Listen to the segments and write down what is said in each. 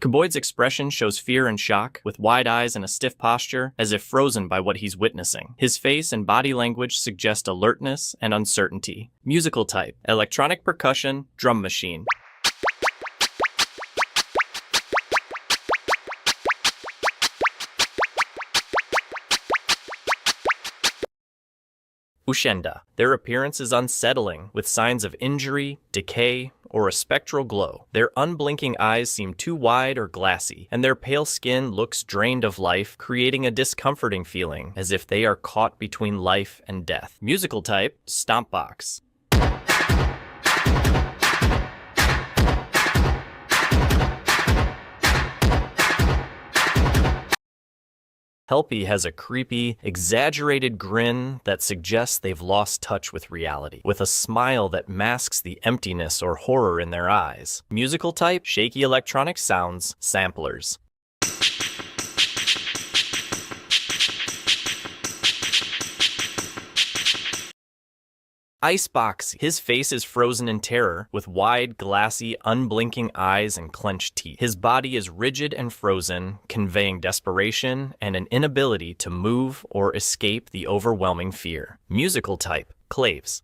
Cuboyd's expression shows fear and shock, with wide eyes and a stiff posture, as if frozen by what he's witnessing. His face and body language suggest alertness and uncertainty. Musical type: electronic percussion, drum machine. Ushanda. Their appearance is unsettling, with signs of injury, decay, or a spectral glow. Their unblinking eyes seem too wide or glassy, and their pale skin looks drained of life, creating a discomforting feeling, as if they are caught between life and death. Musical type: stompbox. Helpie has a creepy, exaggerated grin that suggests they've lost touch with reality, with a smile that masks the emptiness or horror in their eyes. Musical type: shaky electronic sounds, samplers. IcePackey. His face is frozen in terror, with wide, glassy, unblinking eyes and clenched teeth. His body is rigid and frozen, conveying desperation and an inability to move or escape the overwhelming fear. Musical type: claves.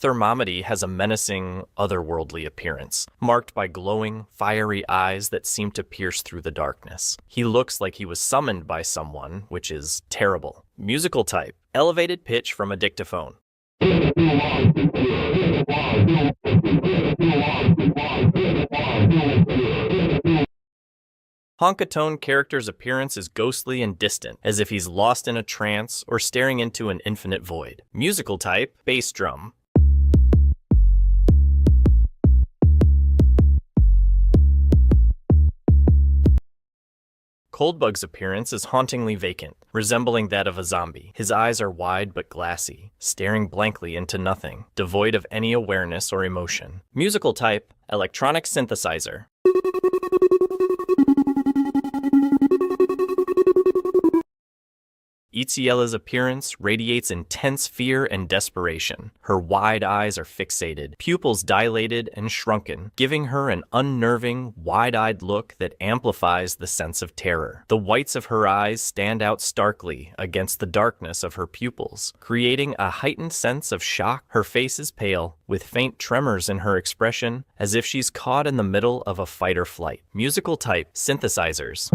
Thermomity has a menacing, otherworldly appearance, marked by glowing, fiery eyes that seem to pierce through the darkness. He looks like he was summoned by someone, which is terrible. Musical type: elevated pitch from a dictaphone. Honkatone character's appearance is ghostly and distant, as if he's lost in a trance or staring into an infinite void. Musical type: bass drum. ColdBug's appearance is hauntingly vacant, resembling that of a zombie. His eyes are wide but glassy, staring blankly into nothing, devoid of any awareness or emotion. Musical type: electronic synthesizer. Iciella's appearance radiates intense fear and desperation. Her wide eyes are fixated, pupils dilated and shrunken, giving her an unnerving, wide-eyed look that amplifies the sense of terror. The whites of her eyes stand out starkly against the darkness of her pupils, creating a heightened sense of shock. Her face is pale, with faint tremors in her expression, as if she's caught in the middle of a fight or flight. Musical type: synthesizers.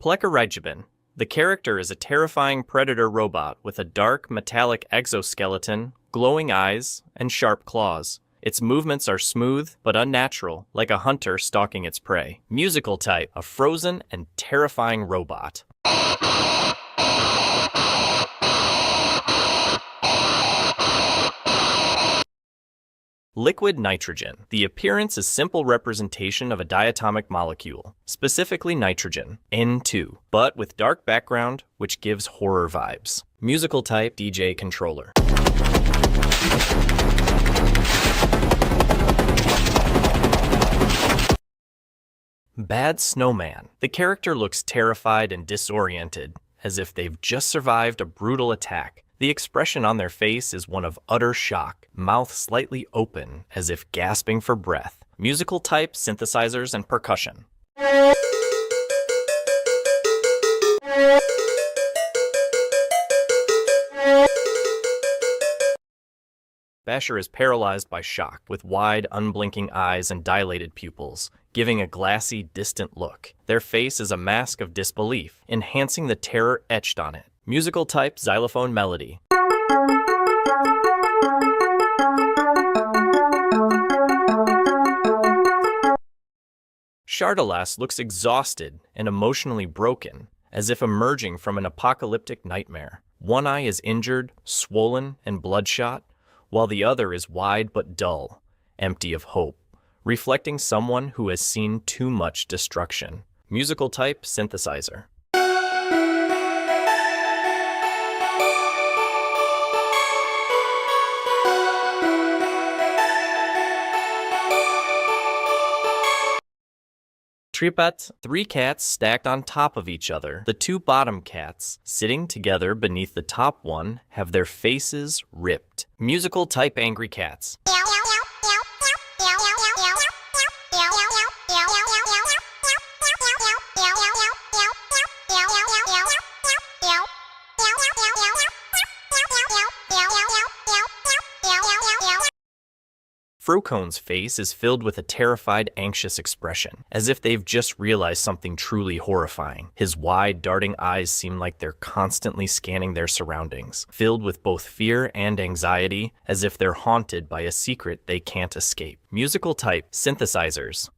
Pleckerijebin. The character is a terrifying predator robot with a dark, metallic exoskeleton, glowing eyes, and sharp claws. Its movements are smooth but unnatural, like a hunter stalking its prey. Musical type: a frozen and terrifying robot. Liquid nitrogen. The appearance is simple representation of a diatomic molecule, specifically nitrogen, N2, but with dark background, which gives horror vibes. Musical type: DJ controller. Bad Snowman. The character looks terrified and disoriented, as if they've just survived a brutal attack. The expression on their face is one of utter shock, mouth slightly open, as if gasping for breath. Musical type: synthesizers and percussion. Basher is paralyzed by shock, with wide, unblinking eyes and dilated pupils, giving a glassy, distant look. Their face is a mask of disbelief, enhancing the terror etched on it. Musical type: xylophone melody. Shardilas looks exhausted and emotionally broken, as if emerging from an apocalyptic nightmare. One eye is injured, swollen, and bloodshot, while the other is wide but dull, empty of hope, reflecting someone who has seen too much destruction. Musical type: synthesizer. Trippat, 3 cats stacked on top of each other. The 2 bottom cats, sitting together beneath the top one, have their faces ripped. Musical type angry cats. FrowCone's face is filled with a terrified, anxious expression, as if they've just realized something truly horrifying. His wide, darting eyes seem like they're constantly scanning their surroundings, filled with both fear and anxiety, as if they're haunted by a secret they can't escape. Musical type synthesizers.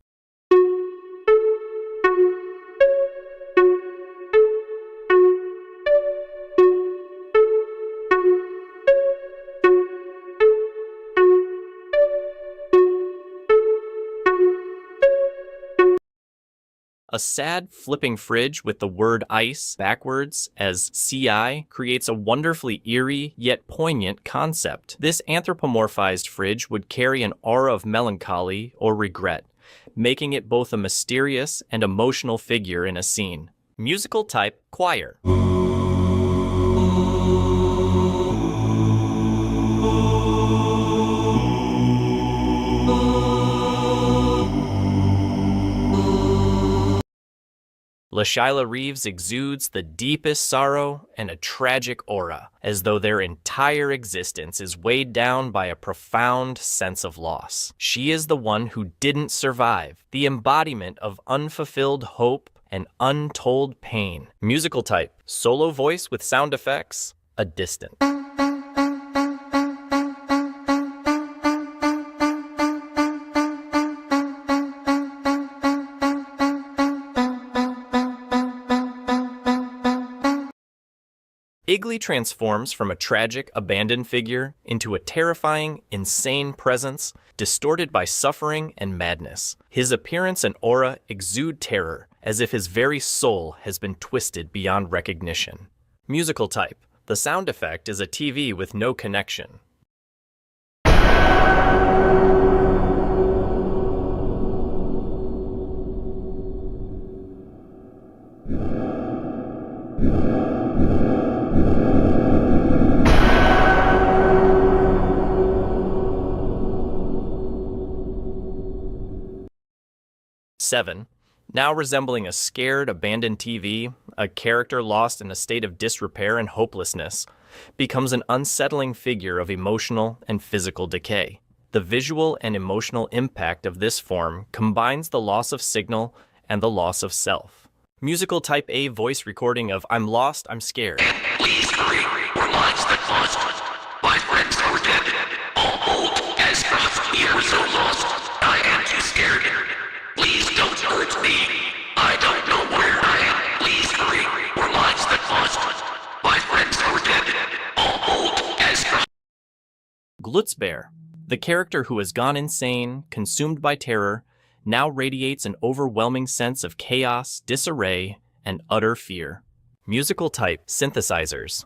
A sad, flipping fridge with the word ice backwards as CI creates a wonderfully eerie yet poignant concept. This anthropomorphized fridge would carry an aura of melancholy or regret, making it both a mysterious and emotional figure in a scene. Musical type choir. Lashila Reeves exudes the deepest sorrow and a tragic aura, as though their entire existence is weighed down by a profound sense of loss. She is the one who didn't survive, the embodiment of unfulfilled hope and untold pain. Musical type, solo voice with sound effects, a distant. Iggley transforms from a tragic, abandoned figure into a terrifying, insane presence, distorted by suffering and madness. His appearance and aura exude terror, as if his very soul has been twisted beyond recognition. Musical type. The sound effect is a TV with no connection. Seven, now resembling a scared, abandoned TV, a character lost in a state of disrepair and hopelessness, becomes an unsettling figure of emotional and physical decay. The visual and emotional impact of this form combines the loss of signal and the loss of self. Musical type A voice recording of I'm lost, I'm scared. Please hurry, we're lives that lost. My friends are dead. All old as crossed, we were so lost. I am too scared. Please don't hurt me. I don't know where I am. Please hurry, we're lives that lost. My friends are dead. All old as crossed. Glutzbar, the character who has gone insane, consumed by terror, now radiates an overwhelming sense of chaos, disarray, and utter fear. Musical type synthesizers.